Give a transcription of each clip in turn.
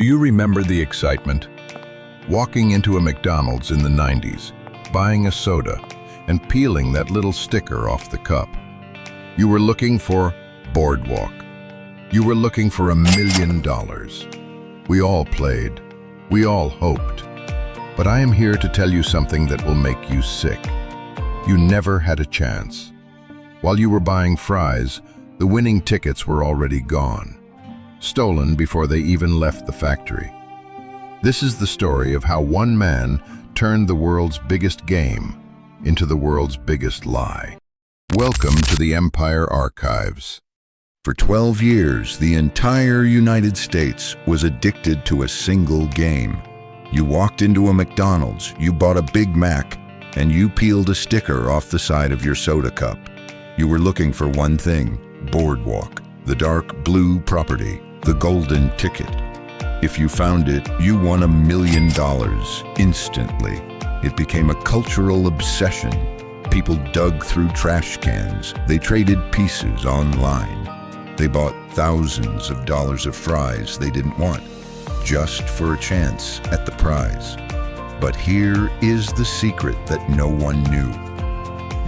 you remember the excitement? Walking into a McDonald's in the 90s, buying a soda, and peeling that little sticker off the cup. You were looking for Boardwalk. You were looking for $1 million. We all played. We all hoped. But I am here to tell you something that will make you sick. You never had a chance. While you were buying fries, the winning tickets were already gone, stolen before they even left the factory. This is the story of how one man turned the world's biggest game into the world's biggest lie. Welcome to the Empire Archives. For 12 years, the entire United States was addicted to a single game. You walked into a McDonald's, you bought a Big Mac, and you peeled a sticker off the side of your soda cup. You were looking for one thing: Boardwalk, the dark blue property, the golden ticket. If you found it, you won $1 million instantly. It became a cultural obsession. People dug through trash cans. They traded pieces online. They bought thousands of dollars of fries they didn't want, just for a chance at the prize. But here is the secret that no one knew.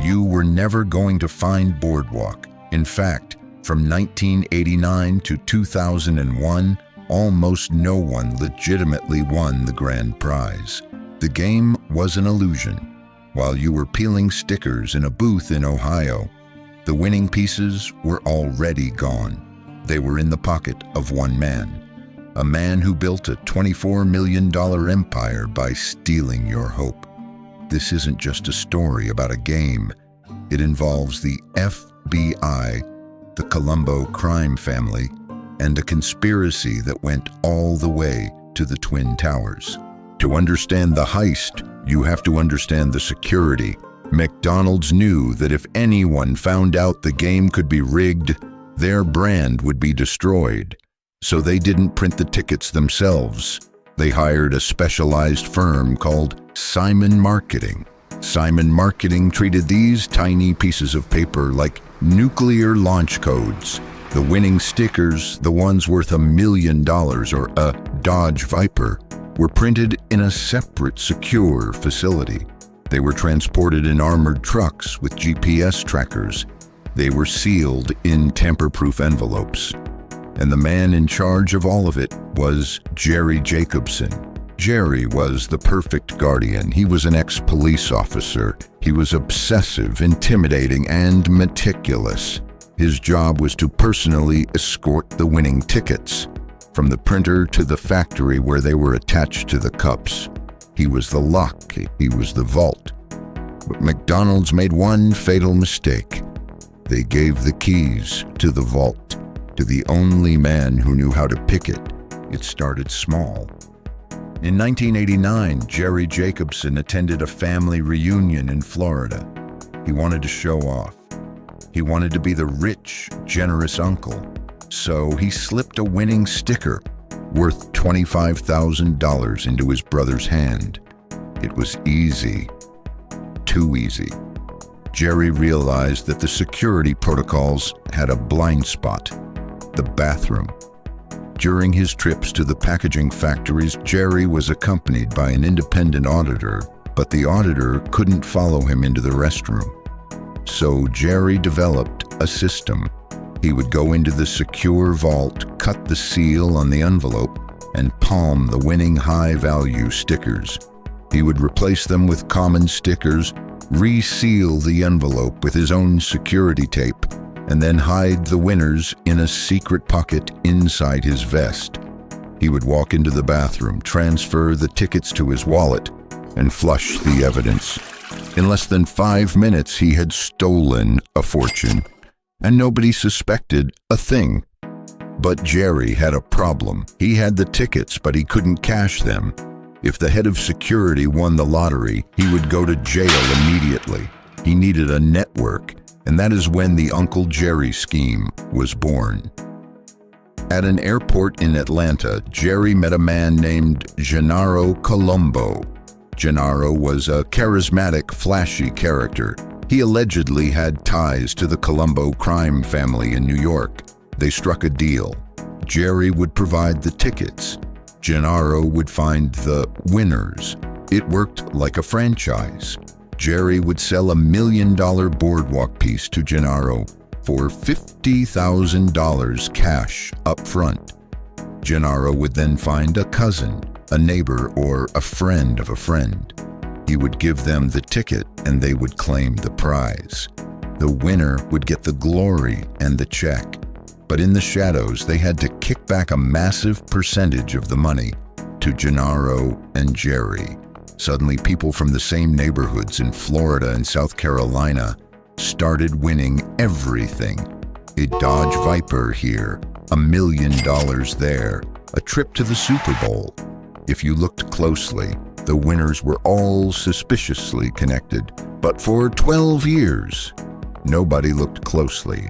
You were never going to find Boardwalk. In fact, from 1989 to 2001, almost no one legitimately won the grand prize. The game was an illusion. While you were peeling stickers in a booth in Ohio, the winning pieces were already gone. They were in the pocket of one man, a man who built a $24 million empire by stealing your hope. This isn't just a story about a game. It involves the FBI, the Colombo crime family, and a conspiracy that went all the way to the Twin Towers. To understand the heist, you have to understand the security. McDonald's knew that if anyone found out the game could be rigged, their brand would be destroyed. So they didn't print the tickets themselves. They hired a specialized firm called Simon Marketing. Simon Marketing treated these tiny pieces of paper like nuclear launch codes. The winning stickers, the ones worth $1 million or a Dodge Viper, were printed in a separate, secure facility. They were transported in armored trucks with GPS trackers. They were sealed in tamper-proof envelopes. And the man in charge of all of it was Jerry Jacobson. Jerry was the perfect guardian. He was an ex-police officer. He was obsessive, intimidating, and meticulous. His job was to personally escort the winning tickets, from the printer to the factory where they were attached to the cups. He was the lock, he was the vault. But McDonald's made one fatal mistake. They gave the keys to the vault to the only man who knew how to pick it. It started small. In 1989, Jerry Jacobson attended a family reunion in Florida. He wanted to show off. He wanted to be the rich, generous uncle. So he slipped a winning sticker worth $25,000 into his brother's hand. It was easy. Too easy. Jerry realized that the security protocols had a blind spot: the bathroom. During his trips to the packaging factories, Jerry was accompanied by an independent auditor, but the auditor couldn't follow him into the restroom. So Jerry developed a system. He would go into the secure vault, cut the seal on the envelope, and palm the winning high-value stickers. He would replace them with common stickers, reseal the envelope with his own security tape, and then hide the winners in a secret pocket inside his vest. He would walk into the bathroom, transfer the tickets to his wallet, and flush the evidence. In less than 5 minutes, he had stolen a fortune, and nobody suspected a thing. But Jerry had a problem. He had the tickets, but he couldn't cash them. If the head of security won the lottery, he would go to jail immediately. He needed a network, and that is when the Uncle Jerry scheme was born. At an airport in Atlanta, Jerry met a man named Gennaro Colombo. Gennaro was a charismatic, flashy character. He allegedly had ties to the Colombo crime family in New York. They struck a deal. Jerry would provide the tickets. Gennaro would find the winners. It worked like a franchise. Jerry would sell $1 million boardwalk piece to Gennaro for $50,000 cash up front. Gennaro would then find a cousin, a neighbor, or a friend of a friend. He would give them the ticket and they would claim the prize. The winner would get the glory and the check. But in the shadows, they had to kick back a massive percentage of the money to Gennaro and Jerry. Suddenly, people from the same neighborhoods in Florida and South Carolina started winning everything. A Dodge Viper here, $1 million there, a trip to the Super Bowl. If you looked closely, the winners were all suspiciously connected. But for 12 years, nobody looked closely.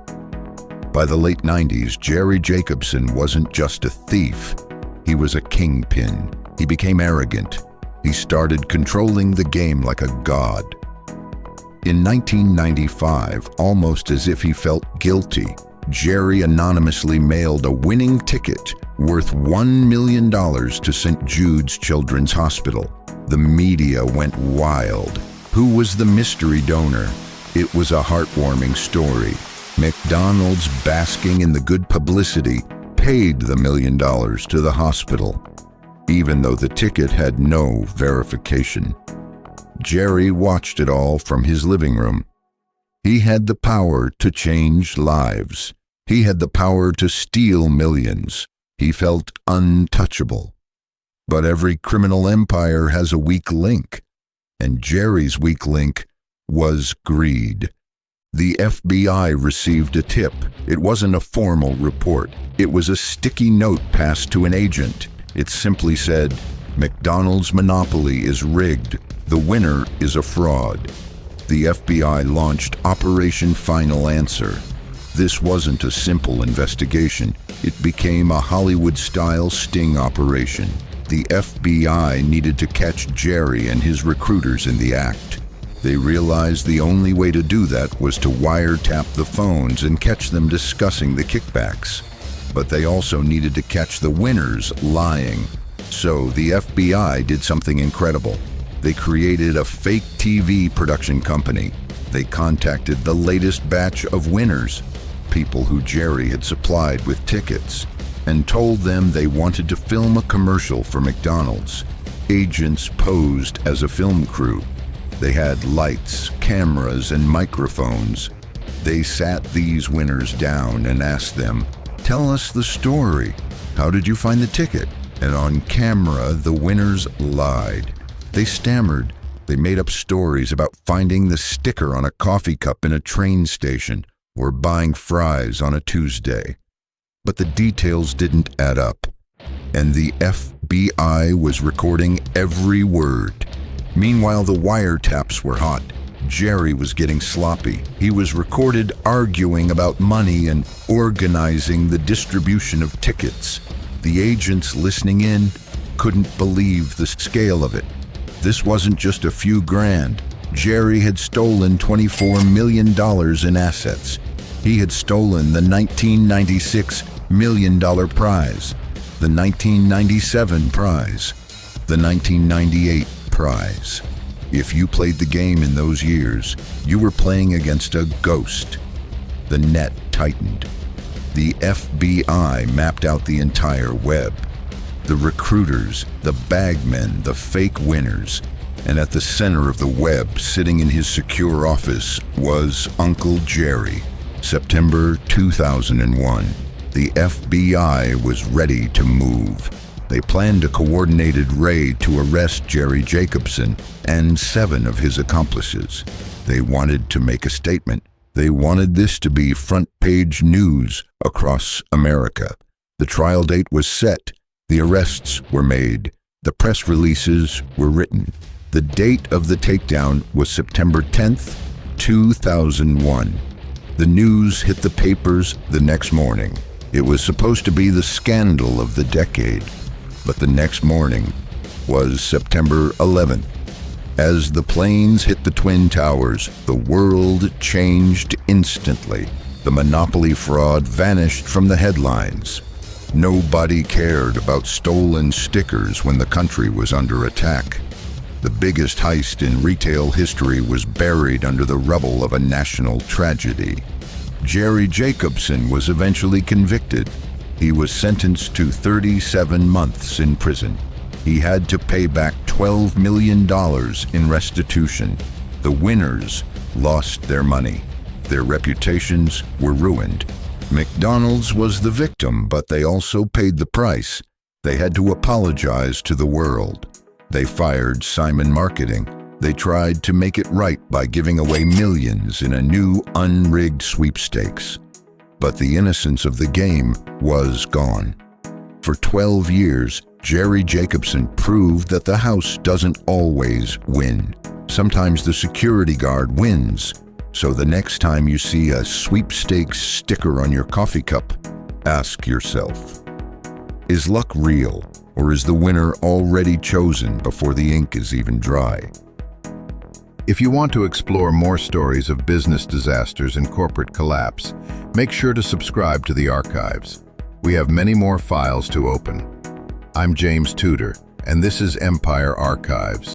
By the late 90s, Jerry Jacobson wasn't just a thief. He was a kingpin. He became arrogant. He started controlling the game like a god. In 1995, almost as if he felt guilty, Jerry anonymously mailed a winning ticket worth $1 million to St. Jude's Children's Hospital. The media went wild. Who was the mystery donor? It was a heartwarming story. McDonald's, basking in the good publicity, paid the $1 million to the hospital, even though the ticket had no verification. Jerry watched it all from his living room. He had the power to change lives. He had the power to steal millions. He felt untouchable. But every criminal empire has a weak link, and Jerry's weak link was greed. The FBI received a tip. It wasn't a formal report. It was a sticky note passed to an agent. It simply said, "McDonald's monopoly is rigged. The winner is a fraud." The FBI launched Operation Final Answer. This wasn't a simple investigation. It became a Hollywood-style sting operation. The FBI needed to catch Jerry and his recruiters in the act. They realized the only way to do that was to wiretap the phones and catch them discussing the kickbacks. But they also needed to catch the winners lying. So the FBI did something incredible. They created a fake TV production company. They contacted the latest batch of winners, people who Jerry had supplied with tickets, and told them they wanted to film a commercial for McDonald's. Agents posed as a film crew. They had lights, cameras, and microphones. They sat these winners down and asked them, "Tell us the story. How did you find the ticket?" And on camera, the winners lied. They stammered. They made up stories about finding the sticker on a coffee cup in a train station or buying fries on a Tuesday. But the details didn't add up, and the FBI was recording every word. Meanwhile, the wiretaps were hot. Jerry was getting sloppy. He was recorded arguing about money and organizing the distribution of tickets. The agents listening in couldn't believe the scale of it. This wasn't just a few grand. Jerry had stolen $24 million in assets. He had stolen the 1996 $1 million prize, the 1997 prize, the 1998 prize. If you played the game in those years, you were playing against a ghost. The net tightened. The FBI mapped out the entire web. The recruiters, the bagmen, the fake winners. And at the center of the web, sitting in his secure office, was Uncle Jerry. September 2001. The FBI was ready to move. They planned a coordinated raid to arrest Jerry Jacobson and 7 of his accomplices. They wanted to make a statement. They wanted this to be front-page news across America. The trial date was set. The arrests were made. The press releases were written. The date of the takedown was September 10th, 2001. The news hit the papers the next morning. It was supposed to be the scandal of the decade. But the next morning was September 11th. As the planes hit the Twin Towers, the world changed instantly. The monopoly fraud vanished from the headlines. Nobody cared about stolen stickers when the country was under attack. The biggest heist in retail history was buried under the rubble of a national tragedy. Jerry Jacobson was eventually convicted. He was sentenced to 37 months in prison. He had to pay back $12 million in restitution. The winners lost their money. Their reputations were ruined. McDonald's was the victim, but they also paid the price. They had to apologize to the world. They fired Simon Marketing. They tried to make it right by giving away millions in a new unrigged sweepstakes. But the innocence of the game was gone. For 12 years, Jerry Jacobson proved that the house doesn't always win. Sometimes the security guard wins. So the next time you see a sweepstakes sticker on your coffee cup, ask yourself, is luck real, or is the winner already chosen before the ink is even dry? If you want to explore more stories of business disasters and corporate collapse, make sure to subscribe to the archives. We have many more files to open. I'm James Tudor, and this is Empire Archives.